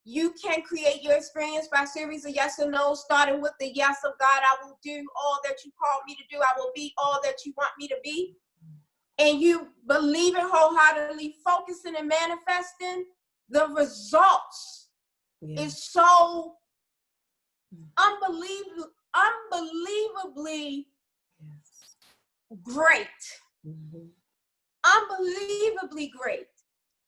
you can create your experience by a series of yes or no, starting with the yes of God, I will do all that you call me to do. I will be all that you want me to be. And you believe it wholeheartedly, focusing and manifesting, the results is so unbelievably great. Unbelievably great.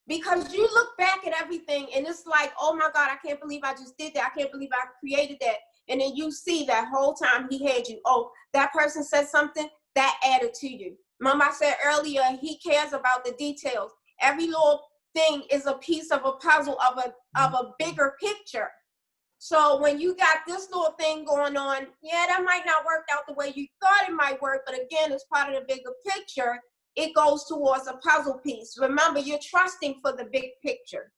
Because you look back at everything and it's like, oh my God, I can't believe I just did that. I can't believe I created that. And then you see that whole time he had you. Oh, that person said something that added to you. Remember I said earlier, he cares about the details. Every little thing is a piece of a puzzle of a bigger picture. So when you got this little thing going on, yeah, that might not work out the way you thought it might work, but again, it's part of the bigger picture. It goes towards a puzzle piece. Remember, you're trusting for the big picture.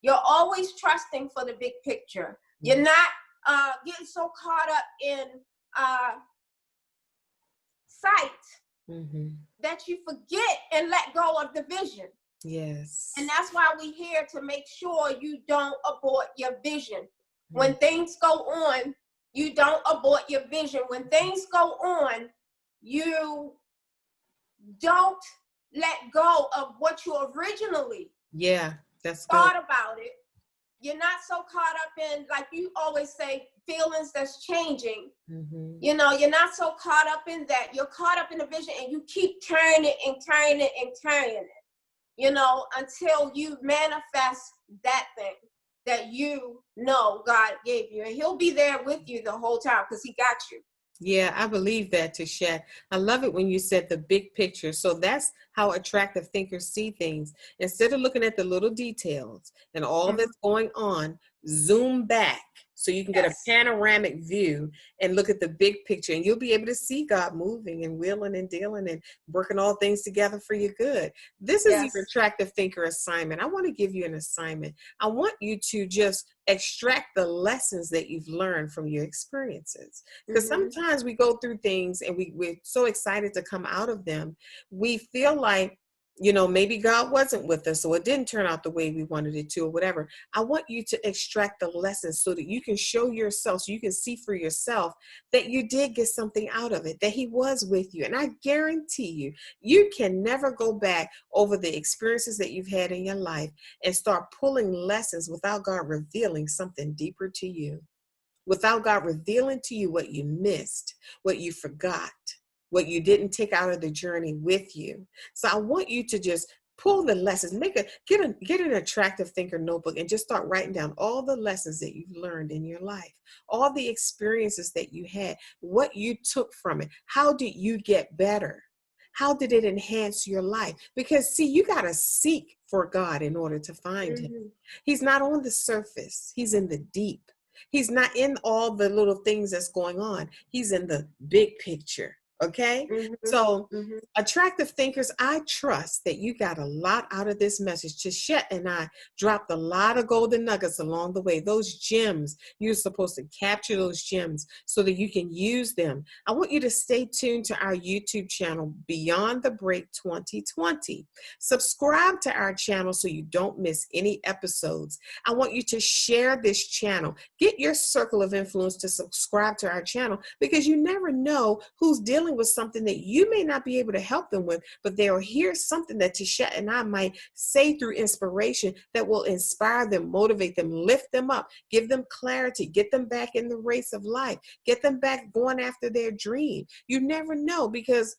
You're always trusting for the big picture. You're not getting so caught up in sight that you forget and let go of the vision. Yes. And that's why we're here, to make sure you don't abort your vision. When things go on, you don't abort your vision. When things go on, you don't let go of what you originally thought about it. You're not so caught up in, like you always say, feelings that's changing. You know, you're not so caught up in that. You're caught up in the vision and you keep turning it and turning it and turning it, you know, until you manifest that thing that you know God gave you. And he'll be there with you the whole time because he got you. Yeah, I believe that, Tashat. I love it when you said the big picture. So that's how attractive thinkers see things. Instead of looking at the little details and all that's going on, zoom back so you can get a panoramic view and look at the big picture, and you'll be able to see God moving and wheeling and dealing and working all things together for your good. This is your attractive thinker assignment. I want to give you an assignment. I want you to just extract the lessons that you've learned from your experiences. Because sometimes we go through things and we're so excited to come out of them. We feel like, you know, maybe God wasn't with us, or it didn't turn out the way we wanted it to, or whatever. I want you to extract the lessons so that you can show yourself, so you can see for yourself that you did get something out of it, that he was with you. And I guarantee you, you can never go back over the experiences that you've had in your life and start pulling lessons without God revealing something deeper to you, without God revealing to you what you missed, what you forgot, what you didn't take out of the journey with you. So I want you to just pull the lessons, get an attractive thinker notebook and just start writing down all the lessons that you've learned in your life, all the experiences that you had, what you took from it. How did you get better? How did it enhance your life? Because see, you got to seek for God in order to find him. He's not on the surface. He's in the deep. He's not in all the little things that's going on. He's in the big picture. Okay. So attractive thinkers, I trust that you got a lot out of this message. Tashat and I dropped a lot of golden nuggets along the way. Those gems, you're supposed to capture those gems so that you can use them. I want you to stay tuned to our YouTube channel, Beyond the Break 2020. Subscribe to our channel so you don't miss any episodes. I want you to share this channel. Get your circle of influence to subscribe to our channel, because you never know who's dealing with something that you may not be able to help them with, but they'll hear something that Tashat and I might say through inspiration that will inspire them, motivate them, lift them up, give them clarity, get them back in the race of life, get them back going after their dream. You never know, because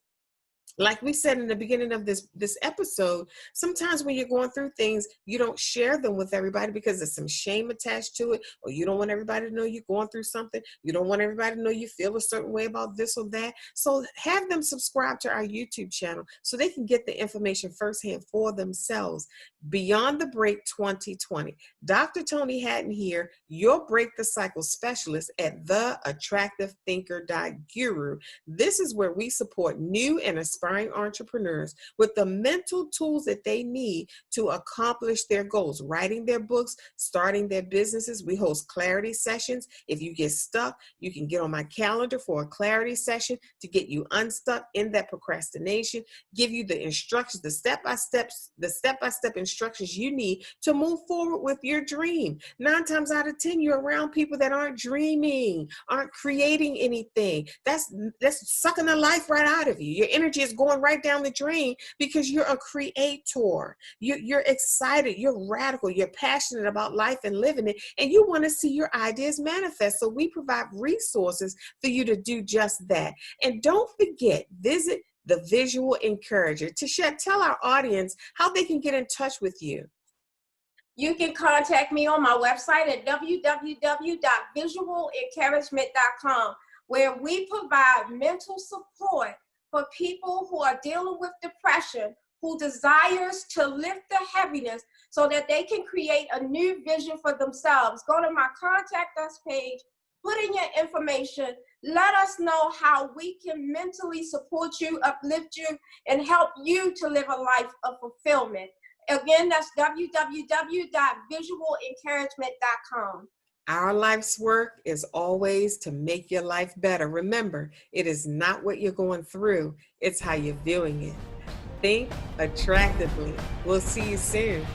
like we said in the beginning of this episode, sometimes when you're going through things, you don't share them with everybody because there's some shame attached to it, or you don't want everybody to know you're going through something. You don't want everybody to know you feel a certain way about this or that. So have them subscribe to our YouTube channel so they can get the information firsthand for themselves. Beyond the Break 2020. Dr. Toni Hatton here, your Break the Cycle specialist at theattractivethinker.guru. This is where we support new and aspiring entrepreneurs with the mental tools that they need to accomplish their goals, writing their books, starting their businesses. We host clarity sessions. If you get stuck, you can get on my calendar for a clarity session to get you unstuck in that procrastination, give you the instructions, the step-by-step instructions you need to move forward with your dream. 9 times out of 10, you're around people that aren't dreaming, aren't creating anything. That's sucking the life right out of you. Your energy is going right down the drain because you're a creator. You're excited, you're radical, you're passionate about life and living it, and you want to see your ideas manifest. So we provide resources for you to do just that. And don't forget, visit the Visual Encourager. Tashette, tell our audience how they can get in touch with you. You can contact me on my website at www.visualencouragement.com, where we provide mental support for people who are dealing with depression, who desires to lift the heaviness so that they can create a new vision for themselves. Go to my contact us page, put in your information, let us know how we can mentally support you, uplift you, and help you to live a life of fulfillment. Again, that's www.visualencouragement.com. Our life's work is always to make your life better. Remember, it is not what you're going through, it's how you're viewing it. Think attractively. We'll see you soon.